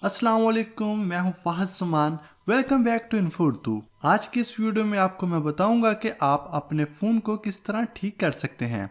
अस्सलाम वालेकुम, मैं हूं Fahad Saman. Welcome back to info Urdu. आज की इस वीडियो में आपको मैं बताऊंगा कि आप अपने फ़ोन को किस तरह ठीक कर सकते हैं।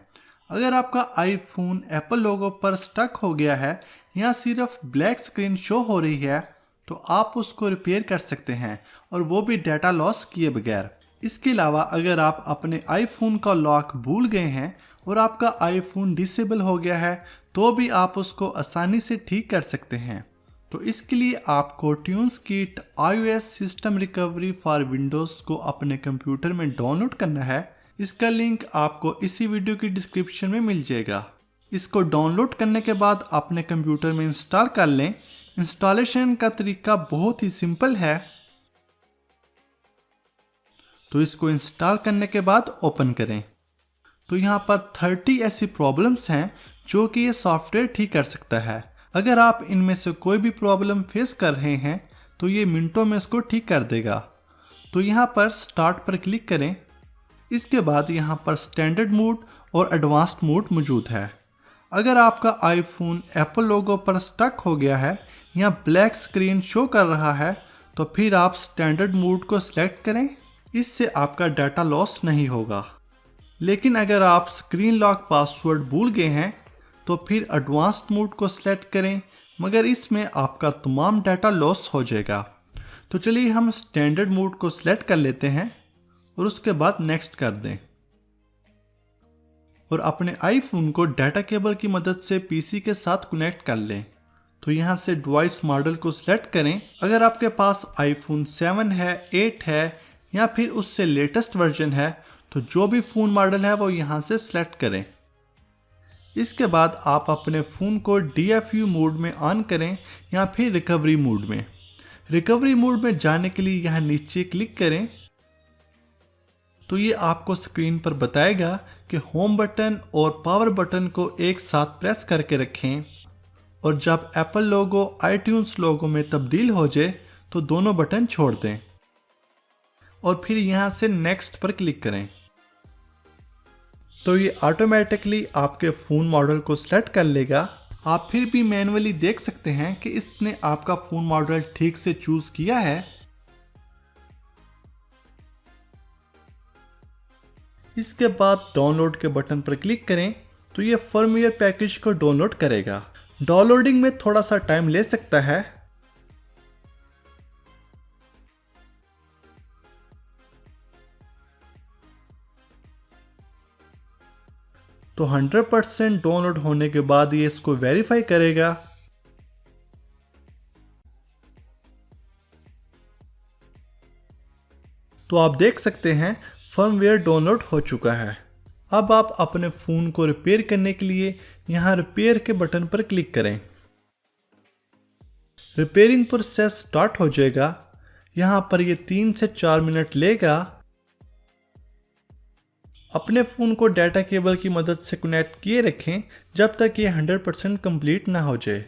अगर आपका आईफोन एप्पल लोगो पर स्टक हो गया है या सिर्फ ब्लैक स्क्रीन शो हो रही है तो आप उसको रिपेयर कर सकते हैं, और वो भी डाटा लॉस किए बगैर। इसके अलावा अगर आप अपने आईफोन का लॉक भूल गए हैं और आपका आईफोन डिसेबल हो गया है तो भी आप उसको आसानी से ठीक कर सकते हैं। तो इसके लिए आपको ट्यून्सकिट iOS system recovery for Windows को अपने कंप्यूटर में डाउनलोड करना है। इसका लिंक आपको इसी वीडियो की डिस्क्रिप्शन में मिल जाएगा। इसको डाउनलोड करने के बाद अपने कंप्यूटर में इंस्टॉल कर लें। इंस्टॉलेशन का तरीका बहुत ही सिंपल है। तो इसको इंस्टॉल करने के बाद ओपन करें। तो यहाँ पर 30 ऐसी प्रॉब्लम्स हैं जो कि ये सॉफ्टवेयर ठीक कर सकता है। अगर आप इनमें से कोई भी प्रॉब्लम फेस कर रहे हैं तो ये मिनटों में इसको ठीक कर देगा। तो यहाँ पर स्टार्ट पर क्लिक करें। इसके बाद यहाँ पर स्टैंडर्ड मोड और एडवांस्ड मोड मौजूद है। अगर आपका आईफोन एप्पल लोगो पर स्टक हो गया है या ब्लैक स्क्रीन शो कर रहा है तो फिर आप स्टैंडर्ड मोड को सिलेक्ट करें। इससे आपका डाटा लॉस नहीं होगा। लेकिन अगर आप स्क्रीन लॉक पासवर्ड भूल गए हैं तो फिर एडवांस्ड मोड को सिलेक्ट करें, मगर इसमें आपका तमाम डाटा लॉस हो जाएगा। तो चलिए हम स्टैंडर्ड मोड को सिलेक्ट कर लेते हैं और उसके बाद नेक्स्ट कर दें, और अपने आईफोन को डाटा केबल की मदद से पीसी के साथ कनेक्ट कर लें। तो यहाँ से डिवाइस मॉडल को सिलेक्ट करें। अगर आपके पास आईफोन 7 है, 8 है या फिर उससे लेटेस्ट वर्जन है तो जो भी फ़ोन मॉडल है वो यहाँ से सिलेक्ट करें। इसके बाद आप अपने फ़ोन को DFU मोड में ऑन करें या फिर रिकवरी मोड में। रिकवरी मोड में जाने के लिए यहाँ नीचे क्लिक करें तो ये आपको स्क्रीन पर बताएगा कि होम बटन और पावर बटन को एक साथ प्रेस करके रखें, और जब एप्पल लोगो iTunes लोगो में तब्दील हो जाए तो दोनों बटन छोड़ दें और फिर यहाँ से नेक्स्ट पर क्लिक करें। तो ये ऑटोमेटिकली आपके फ़ोन मॉडल को सेलेक्ट कर लेगा। आप फिर भी मैन्युअली देख सकते हैं कि इसने आपका फ़ोन मॉडल ठीक से चूज़ किया है। इसके बाद डाउनलोड के बटन पर क्लिक करें तो ये फर्मवेयर पैकेज को डाउनलोड करेगा। डाउनलोडिंग में थोड़ा सा टाइम ले सकता है। तो 100% डाउनलोड होने के बाद ये इसको वेरीफाई करेगा। तो आप देख सकते हैं फर्मवेयर डाउनलोड हो चुका है। अब आप अपने फ़ोन को रिपेयर करने के लिए यहाँ रिपेयर के बटन पर क्लिक करें। रिपेयरिंग प्रोसेस स्टार्ट हो जाएगा। यहाँ पर ये 3 से 4 मिनट लेगा। अपने फ़ोन को डाटा केबल की मदद से कनेक्ट किए रखें जब तक ये 100% कंप्लीट ना हो जाए।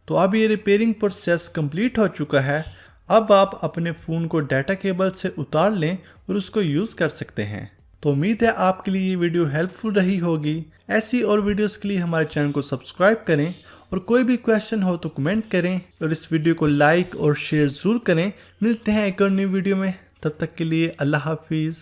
तो अब ये रिपेयरिंग प्रोसेस कंप्लीट हो चुका है। अब आप अपने फ़ोन को डाटा केबल से उतार लें और उसको यूज़ कर सकते हैं। तो उम्मीद है आपके लिए ये वीडियो हेल्पफुल रही होगी। ऐसी और वीडियोस के लिए हमारे चैनल को सब्सक्राइब करें, और कोई भी क्वेश्चन हो तो कमेंट करें, और इस वीडियो को लाइक और शेयर ज़रूर करें। मिलते हैं एक और नई वीडियो में, तब तक के लिए अल्लाह हाफिज़।